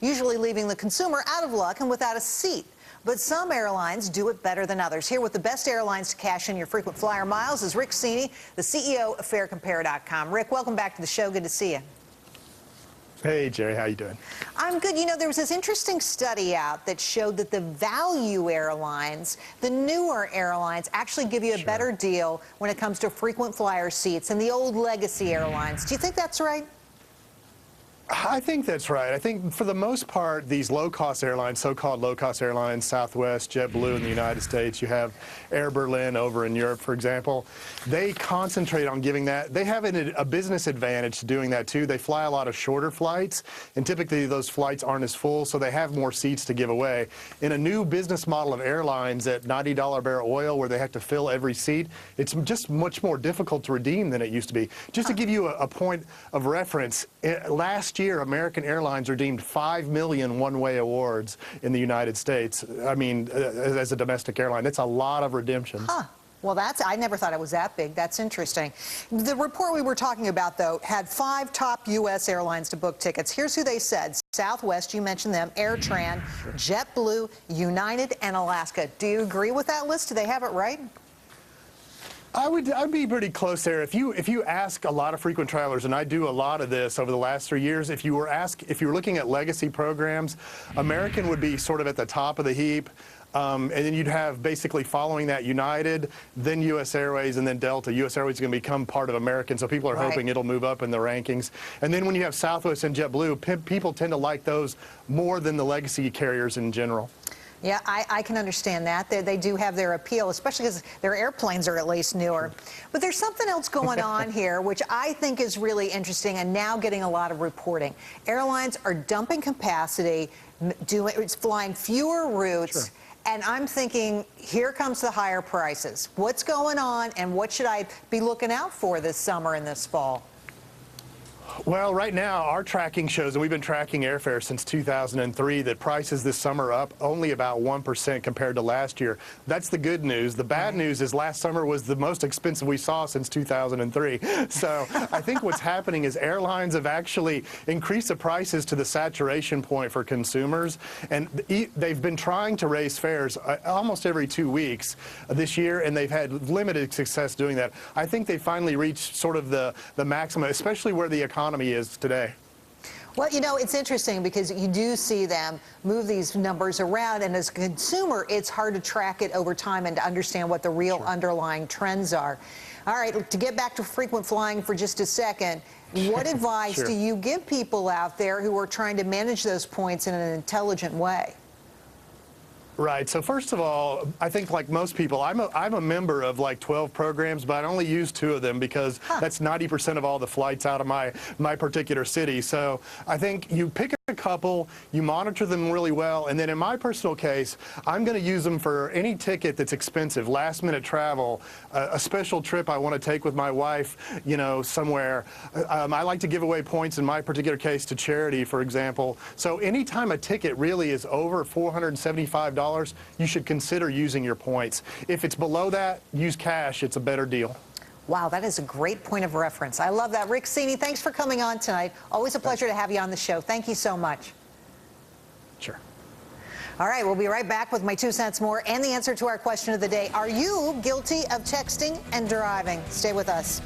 usually leaving the consumer out of luck and without a seat. But some airlines do it better than others. Here with the best airlines to cash in your frequent flyer miles is Rick Seaney, the CEO of FareCompare.com. Rick, welcome back to the show. Good to see you. Hey, Jerry, how you doing? I'm good. You know, there was this interesting study out that showed that the value airlines, the newer airlines, actually give you a better deal when it comes to frequent flyer seats than the old legacy airlines. Do you think that's right? I think that's right. I think for the most part, these low-cost airlines, so-called low-cost airlines, Southwest, JetBlue in the United States, you have Air Berlin over in Europe, for example, they concentrate on giving that. They have a business advantage to doing that, too. They fly a lot of shorter flights, and typically those flights aren't as full, so they have more seats to give away. In a new business model of airlines at $90 a barrel oil, where they have to fill every seat, it's just much more difficult to redeem than it used to be. Just to give you a point of reference, last year, American Airlines redeemed 5 million one-way awards in the United States. I mean, as a domestic airline, it's a lot of redemptions. Huh. Well, I never thought it was that big. That's interesting. The report we were talking about, though, had 5 top U.S. airlines to book tickets. Here's who they said. Southwest, you mentioned them, AirTran, JetBlue, United, and Alaska. Do you agree with that list? Do they have it right? I'd be pretty close there. If you ask a lot of frequent travelers, and I do a lot of this over the last 3 years, if you were looking at legacy programs, American would be sort of at the top of the heap. And then you'd have basically following that United, then U.S. Airways, and then Delta. U.S. Airways is going to become part of American, so people are hoping it'll move up in the rankings. And then when you have Southwest and JetBlue, people tend to like those more than the legacy carriers in general. Yeah, I can understand that. They do have their appeal, especially because their airplanes are at least newer. But there's something else going on here, which I think is really interesting and now getting a lot of reporting. Airlines are dumping capacity, flying fewer routes. And I'm thinking, here comes the higher prices. What's going on, and what should I be looking out for this summer and this fall? Well, right now, our tracking shows, and we've been tracking airfare since 2003, that prices this summer up only about 1% compared to last year. That's the good news. The bad news is last summer was the most expensive we saw since 2003. So I think what's happening is airlines have actually increased the prices to the saturation point for consumers, and they've been trying to raise fares almost every 2 weeks this year, and they've had limited success doing that. I think they finally reached sort of the maximum, especially where the economy is today. Well, you know, it's interesting because you do see them move these numbers around, and as a consumer, it's hard to track it over time and to understand what the real underlying trends are. All right, to get back to frequent flying for just a second, what advice do you give people out there who are trying to manage those points in an intelligent way? Right. So first of all, I think like most people, I'm a member of like 12 programs, but I only use 2 of them because that's 90% of all the flights out of my particular city. So I think you pick a couple, you monitor them really well, and then in my personal case, I'm going to use them for any ticket that's expensive, last-minute travel, a special trip I want to take with my wife, you know, somewhere. I like to give away points in my particular case to charity, for example. So anytime a ticket really is over $475, you should consider using your points. If it's below that, use cash. It's a better deal. Wow, that is a great point of reference. I love that. Rick Seaney, thanks for coming on tonight. Always a pleasure to have you on the show. Thank you so much. Sure. All right, we'll be right back with my 2 cents more and the answer to our question of the day. Are you guilty of texting and driving? Stay with us.